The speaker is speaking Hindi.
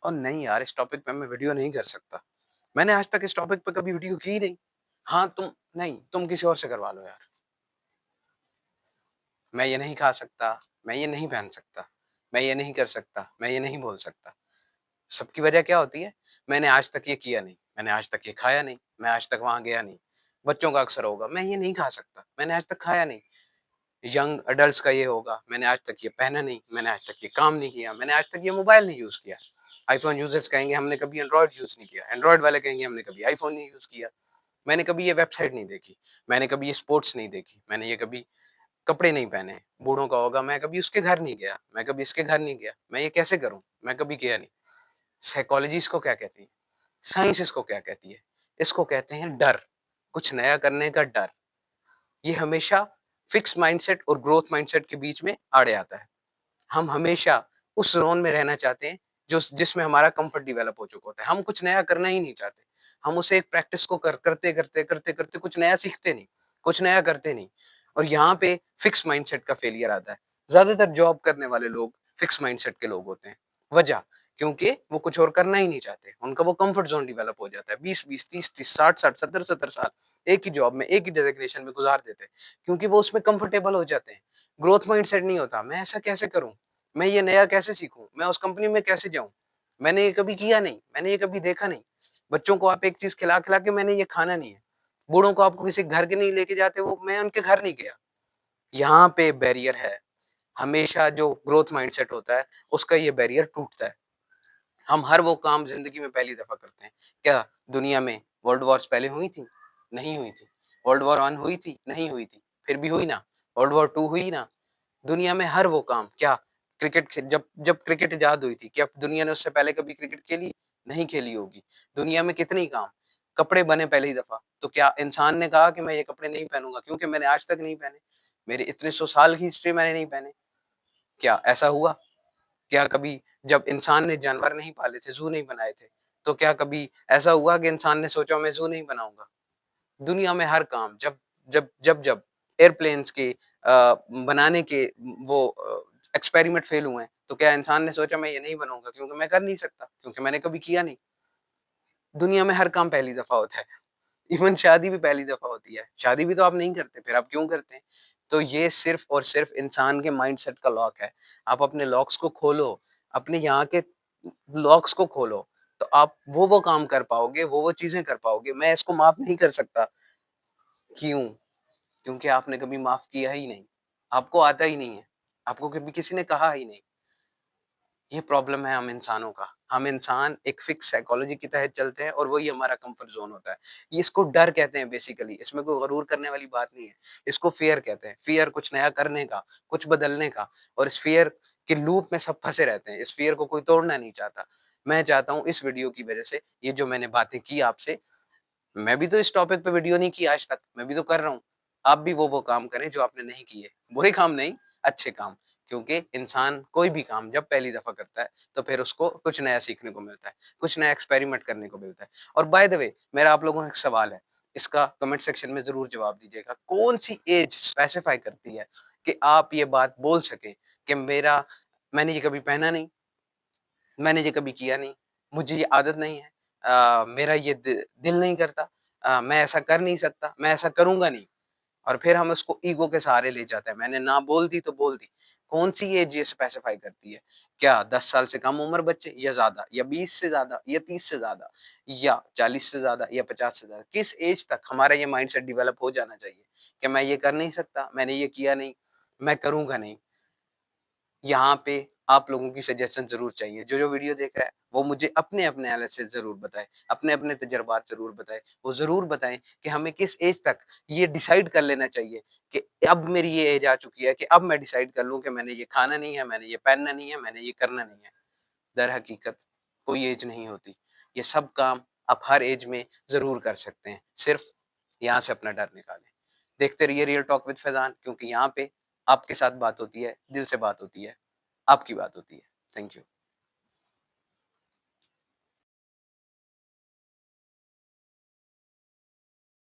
और नहीं यार, इस टॉपिक पे मैं वीडियो नहीं कर सकता। मैंने आज तक इस टॉपिक पे कभी वीडियो की ही नहीं। हाँ, तुम किसी और से करवा लो यार। मैं ये नहीं खा सकता, मैं ये नहीं पहन सकता, मैं ये नहीं कर सकता, मैं ये नहीं बोल सकता। सबकी वजह क्या होती है? मैंने आज तक ये किया नहीं, मैंने आज तक ये खाया नहीं, मैं आज तक वहाँ गया नहीं। बच्चों का अक्सर होगा, मैं ये नहीं खा सकता, मैंने आज तक खाया नहीं। यंग एडल्ट्स का ये होगा, मैंने आज तक ये पहना नहीं, मैंने आज तक ये काम नहीं किया, मैंने आज तक ये मोबाइल नहीं यूज़ किया। आईफ़ोन यूज़र्स कहेंगे हमने कभी एंड्रॉयड यूज़ नहीं किया, एंड्रॉयड वाले कहेंगे हमने कभी आईफ़ोन नहीं यूज़ किया। मैंने कभी ये वेबसाइट नहीं देखी, मैंने कभी ये स्पोर्ट्स नहीं देखी, मैंने ये कभी कपड़े नहीं पहने। बूढ़ों का होगा मैं कभी उसके घर नहीं गया, मैं कभी इसके घर नहीं गया, मैं ये कैसे करूँ? मैं कभी किया नहीं। साइकोलॉजी इसको क्या कहती है? साइंस इसको क्या कहती है? इसको कहते हैं डर, कुछ नया करने का डर। ये हमेशा फिक्स माइंडसेट और ग्रोथ माइंडसेट के बीच में आड़े आता है। हम हमेशा उस ज़ोन में रहना चाहते हैं जो जिसमें हमारा कंफर्ट डेवलप हो चुका होता है। हम कुछ नया करना ही नहीं चाहते। हम उसे एक प्रैक्टिस को करते कुछ नया सीखते नहीं, कुछ नया करते नहीं और यहाँ पे फिक्स माइंडसेट का फेलियर आता है। ज़्यादातर जॉब करने वाले लोग फिक्स माइंडसेट के लोग होते हैं। वजह क्योंकि वो कुछ और करना ही नहीं चाहते। उनका वो कंफर्ट ज़ोन डेवलप हो जाता है। 20-20, 30-30, 60-60, 70-70 साल एक ही जॉब में, एक ही डेज़िग्नेशन में गुज़ार देते हैं क्योंकि वो उसमें कंफर्टेबल हो जाते हैं। ग्रोथ माइंडसेट नहीं होता, मैं ऐसा कैसे करूँ? मैं ये नया कैसे सीखूँ? मैं उस कंपनी में कैसे जाऊँ? मैंने ये कभी किया नहीं, मैंने ये कभी देखा नहीं। बच्चों को आप एक चीज़ खिला-खिला के मैंने ये खाना नहीं है। बूढ़ों को आपको किसी घर के नहीं लेके जाते वो मैं उनके घर नहीं गया। यहाँ पे बैरियर है। हमेशा जो ग्रोथ माइंडसेट होता है, उसका ये बैरियर टूटता है। हम हर वो काम ज़िंदगी में पहली दफ़ा करते हैं। क्या दुनिया में वर्ल्ड वॉर्स पहले हुई थी? नहीं हुई थी। वर्ल्ड वॉर 1 हुई थी? नहीं हुई थी। फिर भी हुई ना। वर्ल्ड वॉर 2 हुई ना। दुनिया में हर वो काम क्या क्रिकेट खे जब जब क्रिकेट इजाद हुई थी, क्या दुनिया ने उससे पहले कभी क्रिकेट खेली? नहीं खेली होगी। दुनिया में कितने काम, कपड़े बने पहली दफ़ा, तो क्या इंसान ने कहा कि मैं ये कपड़े नहीं पहनूँगा क्योंकि मैंने आज तक नहीं पहने? मेरे इतने सौ साल की हिस्ट्री मैंने नहीं पहने। क्या ऐसा हुआ? क्या कभी जब इंसान ने जानवर नहीं पाले थे, ज़ू नहीं बनाए थे, तो क्या कभी ऐसा हुआ कि इंसान ने सोचा मैं ज़ू नहीं बनाऊँगा? दुनिया में हर काम जब एयरप्लेन्स के बनाने के वो एक्सपेरिमेंट फेल हुए हैं, तो क्या इंसान ने सोचा मैं ये नहीं बनाऊँगा क्योंकि मैं कर नहीं सकता, क्योंकि मैंने कभी किया नहीं। दुनिया में हर काम पहली दफ़ा होता है। इवन शादी भी पहली दफ़ा होती है। शादी भी तो आप नहीं करते, फिर आप क्यों करते हैं? तो ये सिर्फ़ और सिर्फ़ इंसान के माइंडसेट का लॉक है। आप अपने लॉक्स को खोलो, अपने यहाँ के लॉक्स को खोलो, तो आप वो काम कर पाओगे, वो चीज़ें कर पाओगे। मैं इसको माफ़ नहीं कर सकता। क्यों? क्योंकि आपने कभी माफ़ किया ही नहीं। आपको आता ही नहीं है। आपको कभी किसी ने कहा ही नहीं। ये प्रॉब्लम है हम इंसानों का। हम इंसान एक फिक्स साइकोलॉजी के तहत चलते हैं और वही हमारा कम्फर्ट ज़ोन होता है। ये इसको डर कहते हैं बेसिकली, इसमें कोई गरूर करने वाली बात नहीं है। इसको फ़ियर कहते हैं। फ़ियर कुछ नया करने का, कुछ बदलने का और इस फ़ियर के लूप में सब फँसे रहते हैं। इस फ़ियर को कोई तोड़ना नहीं चाहता। मैं चाहता हूँ इस वीडियो की वज़ह से, ये जो मैंने बातें की आपसे, मैं भी तो इस टॉपिक पे वीडियो नहीं की आज तक, मैं भी तो कर रहा हूँ। आप भी वो काम करें जो आपने नहीं किए। बुरे काम नहीं, अच्छे काम। क्योंकि इंसान कोई भी काम जब पहली दफ़ा करता है, तो फिर उसको कुछ नया सीखने को मिलता है, कुछ नया एक्सपेरिमेंट करने को मिलता है। और बाय द वे मेरा आप लोगों से एक सवाल है, इसका कमेंट सेक्शन में ज़रूर जवाब दीजिएगा। कौन-सी एज स्पेसिफाई करती है कि आप ये बात बोल सकें कि मैंने ये कभी पहना नहीं, मैंने ये कभी किया नहीं, मुझे ये आदत नहीं है, मेरा ये दिल नहीं करता, मैं ऐसा कर नहीं सकता, मैं ऐसा करूँगा नहीं। और फिर हम उसको ईगो के सहारे ले जाते हैं, मैंने ना बोल दी तो बोल दी। कौन-सी एज ये स्पेसिफाई करती है? क्या 10 साल से कम उम्र बच्चे या ज़्यादा या 20 से ज़्यादा या 30 से ज़्यादा या 40 से ज़्यादा या 50 से ज़्यादा? किस एज तक हमारा ये माइंडसेट डेवलप हो जाना चाहिए कि मैं ये कर नहीं सकता, मैंने ये किया नहीं, मैं करूँगा नहीं। यहाँ पे आप लोगों की सजेशन ज़रूर चाहिए। जो वीडियो देख रहा है, वो मुझे अपने-अपने एनालिसिस ज़रूर बताएँ, अपने-अपने तजुर्बात ज़रूर बताएँ। वो ज़रूर बताएँ कि हमें किस एज तक ये डिसाइड कर लेना चाहिए कि अब मेरी ये एज आ चुकी है कि अब मैं डिसाइड कर लूँ कि मैंने ये खाना नहीं है, मैंने ये पहनना नहीं है, मैंने ये करना नहीं है। दरहकीकत कोई एज नहीं होती। ये सब काम आप हर एज में ज़रूर कर सकते हैं। सिर्फ़ यहाँ से अपना डर निकालें। देखते रहिए रियल टॉक विद फैज़ान क्योंकि यहाँ पे आपके साथ बात होती है, दिल से बात होती है, आपकी बात होती है। Thank you.